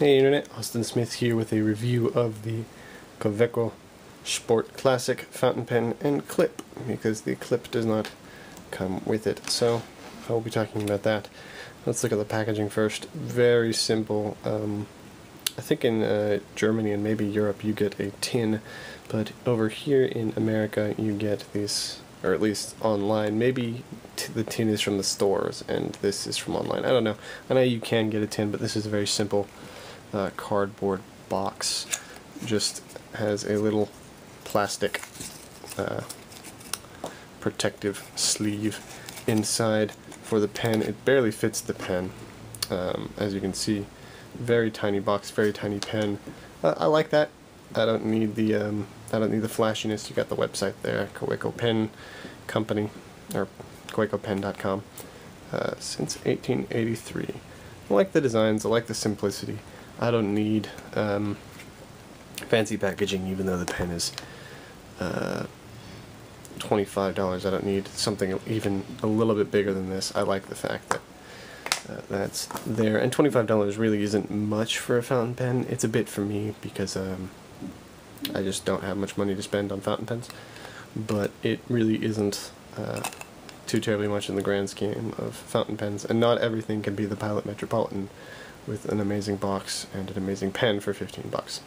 Hey Internet, Austin Smith here with a review of the Kaweco Sport Classic fountain pen and clip, because the clip does not come with it, so I will be talking about that. Let's look at the packaging first. Very simple. I think in Germany and maybe Europe you get a tin, but over here in America you get these, or at least online. Maybe the tin is from the stores and this is from online. I don't know. I know you can get a tin, but this is a very simple cardboard box. Just has a little plastic protective sleeve inside for the pen. It barely fits the pen, as you can see. Very tiny box, very tiny pen. I like that. I don't need the flashiness. You got the website there, Kaweco Pen Company, or KawecoPen.com, since 1883. I like the designs. I like the simplicity. I don't need fancy packaging, even though the pen is $25. I don't need something even a little bit bigger than this. I like the fact that that's there, and $25 really isn't much for a fountain pen. It's a bit for me because I just don't have much money to spend on fountain pens, but it really isn't too terribly much in the grand scheme of fountain pens, and not everything can be the Pilot Metropolitan with an amazing box and an amazing pen for 15 bucks.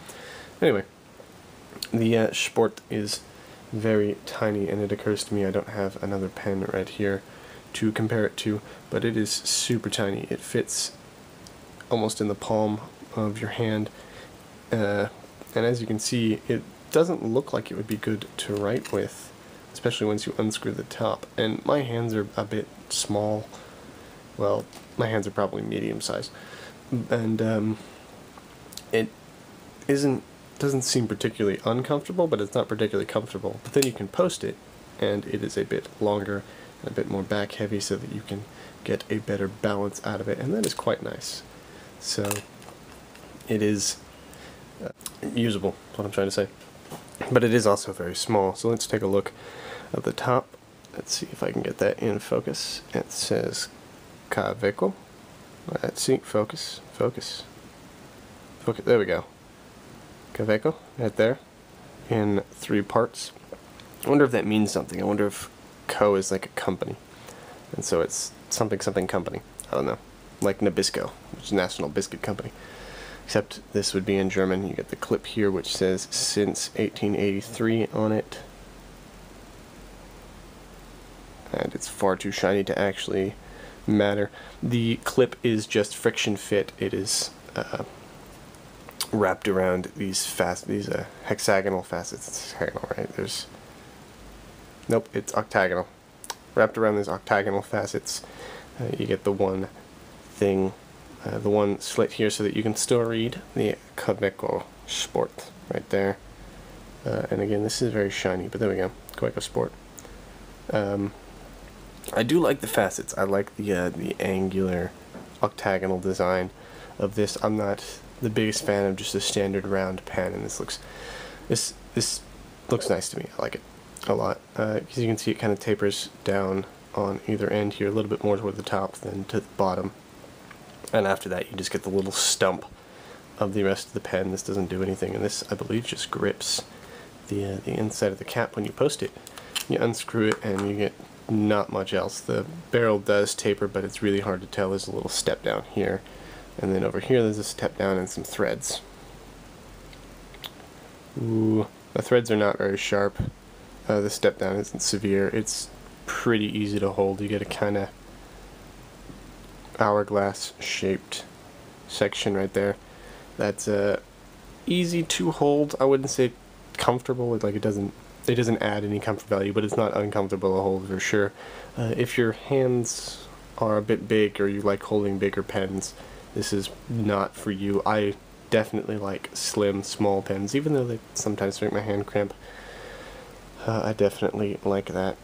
Anyway, the Sport is very tiny, and it occurs to me I don't have another pen right here to compare it to, but it is super tiny. It fits almost in the palm of your hand, and as you can see, it doesn't look like it would be good to write with, especially once you unscrew the top. And my hands are a bit small. Well, my hands are probably medium size, and it doesn't seem particularly uncomfortable, but it's not particularly comfortable. But then you can post it, and it is a bit longer and a bit more back heavy, so that you can get a better balance out of it, and that is quite nice. So it is usable, is what I'm trying to say. But it is also very small, so let's take a look at the top. Let's see if I can get that in focus. It says Kaweco. Let's see, focus. There we go. Kaweco, right there, in 3 parts. I wonder if that means something. I wonder if Co is like a company, and so it's something company. I don't know, like Nabisco, which is National Biscuit Company. Except this would be in German. You get the clip here, which says since 1883 on it, and it's far too shiny to actually matter. The clip is just friction fit. It is wrapped around these hexagonal facets. It's hexagonal, right? Nope, it's octagonal. Wrapped around these octagonal facets, you get the one thing, the one slit here, so that you can still read the Kaweco Sport right there. And again, this is very shiny, but there we go, Kaweco Sport. I do like the facets. I like the angular octagonal design of this. I'm not the biggest fan of just a standard round pen, and this looks nice to me. I like it a lot, because you can see it kind of tapers down on either end here, a little bit more toward the top than to the bottom, and after that you just get the little stump of the rest of the pen. This doesn't do anything, and this, I believe, just grips the inside of the cap when you post it. You unscrew it and you get not much else. The barrel does taper, but it's really hard to tell. There's a little step down here, and then over here there's a step down and some threads. Ooh, the threads are not very sharp. The step down isn't severe. It's pretty easy to hold. You get a kind of hourglass shaped section right there. That's easy to hold. I wouldn't say comfortable. Like it doesn't add any comfort value, but it's not uncomfortable to hold for sure. If your hands are a bit big, or you like holding bigger pens, this is not for you. I definitely like slim, small pens, even though they sometimes make my hand cramp. I definitely like that.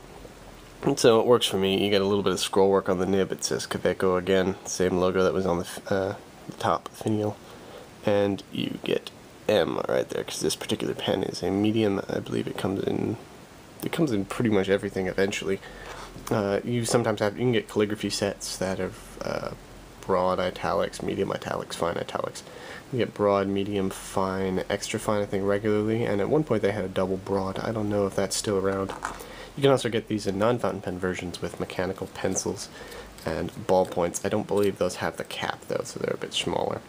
And so it works for me. You get a little bit of scroll work on the nib. It says Kaweco again, same logo that was on the top finial, and you get M right there, because this particular pen is a medium. I believe it comes in pretty much everything eventually. You sometimes you can get calligraphy sets that have broad italics, medium italics, fine italics. You get broad, medium, fine, extra fine, I think, regularly, and at one point they had a double broad. I don't know if that's still around. You can also get these in non-fountain pen versions with mechanical pencils and ballpoints. I don't believe those have the cap, though, so they're a bit smaller.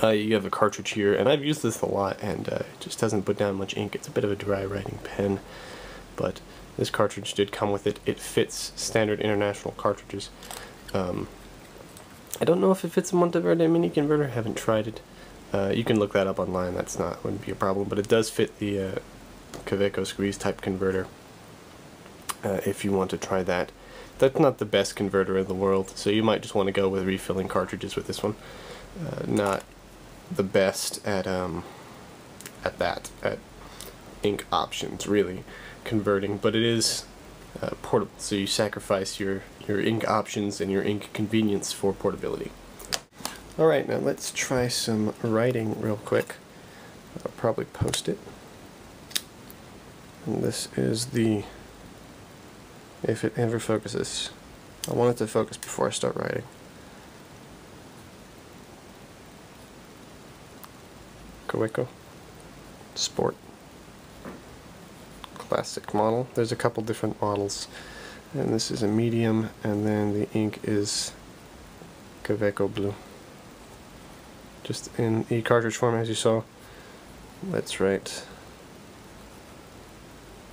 You have a cartridge here, and I've used this a lot, and it just doesn't put down much ink. It's a bit of a dry writing pen, but this cartridge did come with it. It fits standard international cartridges. I don't know if it fits a Monteverde mini converter. I haven't tried it. You can look that up online. Wouldn't be a problem, but it does fit the Kaweco squeeze type converter. If you want to try that. That's not the best converter in the world, so you might just want to go with refilling cartridges with this one. Not the best at ink options, really, converting, but it is portable, so you sacrifice your ink options and your ink convenience for portability. Alright, now let's try some writing real quick. I'll probably post it. And this is the, if it ever focuses. I want it to focus before I start writing. Kaweco Sport classic model. There's a couple different models, and this is a medium, and then the ink is Kaweco blue. Just in the cartridge form, as you saw. Let's write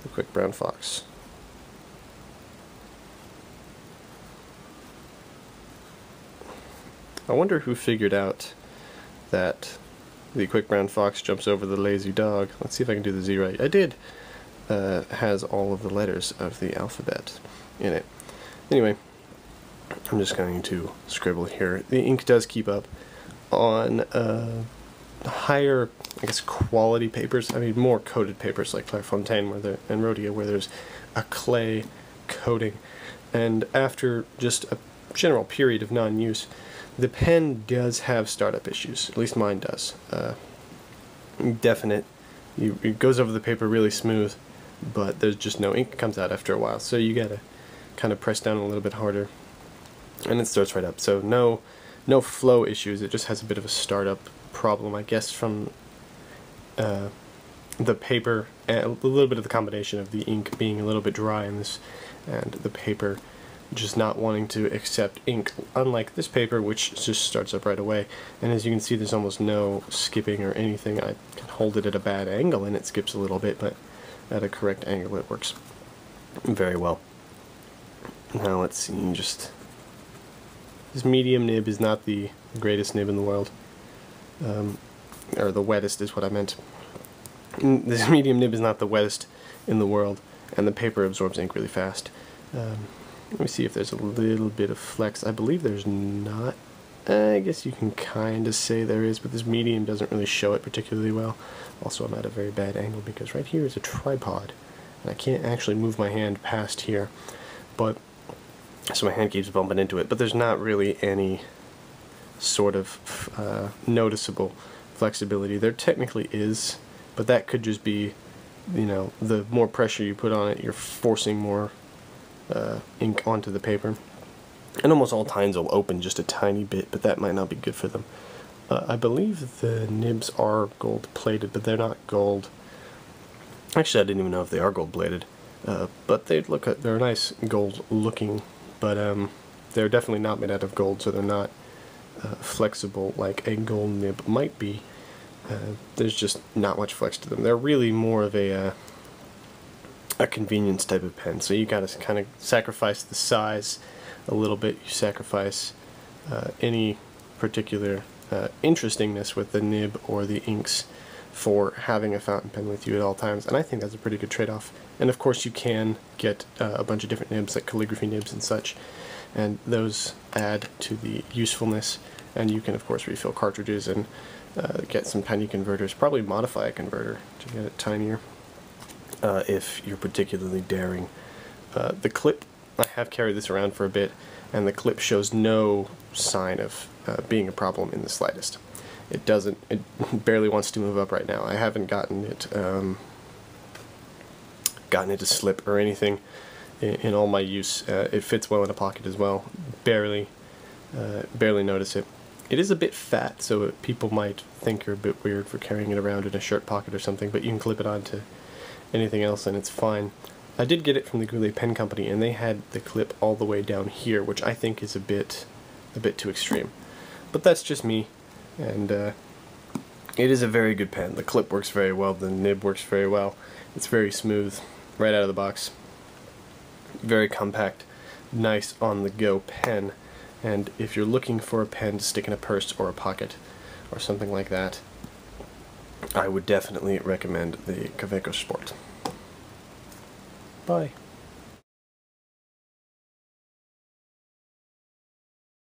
the Quick Brown Fox. I wonder who figured out that the Quick Brown Fox jumps over the lazy dog. Let's see if I can do the Z right. I did. Has all of the letters of the alphabet in it. Anyway, I'm just going to scribble here. The ink does keep up on higher, I guess, quality papers. I mean, more coated papers like Clairefontaine and Rhodia, where there's a clay coating. And after just a general period of non-use, the pen does have startup issues. At least mine does. Definite. It goes over the paper really smooth, but there's just no ink comes out after a while. So you gotta kind of press down a little bit harder, and it starts right up. So no flow issues. It just has a bit of a startup problem, I guess, from the paper, and a little bit of the combination of the ink being a little bit dry in this, and the paper just not wanting to accept ink, unlike this paper, which just starts up right away. And as you can see, there's almost no skipping or anything. I can hold it at a bad angle and it skips a little bit, but at a correct angle it works very well. Now let's see, just this medium nib is not the greatest nib in the world, or the wettest is what I meant. This medium nib is not the wettest in the world, and the paper absorbs ink really fast. Let me see if there's a little bit of flex. I believe there's not. I guess you can kind of say there is, but this medium doesn't really show it particularly well. Also, I'm at a very bad angle because right here is a tripod, and I can't actually move my hand past here, but so my hand keeps bumping into it. But there's not really any sort of noticeable flexibility. There technically is, but that could just be, you know, the more pressure you put on it, you're forcing more ink onto the paper. And almost all tines will open just a tiny bit, but that might not be good for them. I believe the nibs are gold plated, but they're not gold. Actually, I didn't even know if they are gold plated, but they're nice gold looking, but they're definitely not made out of gold, so they're not flexible like a gold nib might be. There's just not much flex to them. They're really more of a convenience type of pen, so you gotta kind of sacrifice the size a little bit. You sacrifice any particular interestingness with the nib or the inks for having a fountain pen with you at all times, and I think that's a pretty good trade-off. And of course you can get a bunch of different nibs, like calligraphy nibs and such, and those add to the usefulness. And you can of course refill cartridges and get some tiny converters, probably modify a converter to get it tinier if you're particularly daring. The clip, I have carried this around for a bit, and the clip shows no sign of being a problem in the slightest. It barely wants to move up right now. I haven't gotten it to slip or anything in all my use. It fits well in a pocket as well, barely. barely notice it. It is a bit fat, so people might think you're a bit weird for carrying it around in a shirt pocket or something, but you can clip it onto anything else and it's fine. I did get it from the Goulet Pen Company, and they had the clip all the way down here, which I think is a bit too extreme. But that's just me, and it is a very good pen. The clip works very well, the nib works very well. It's very smooth, right out of the box. Very compact, nice on-the-go pen. And if you're looking for a pen to stick in a purse or a pocket or something like that, I would definitely recommend the Kaweco Sport. Bye.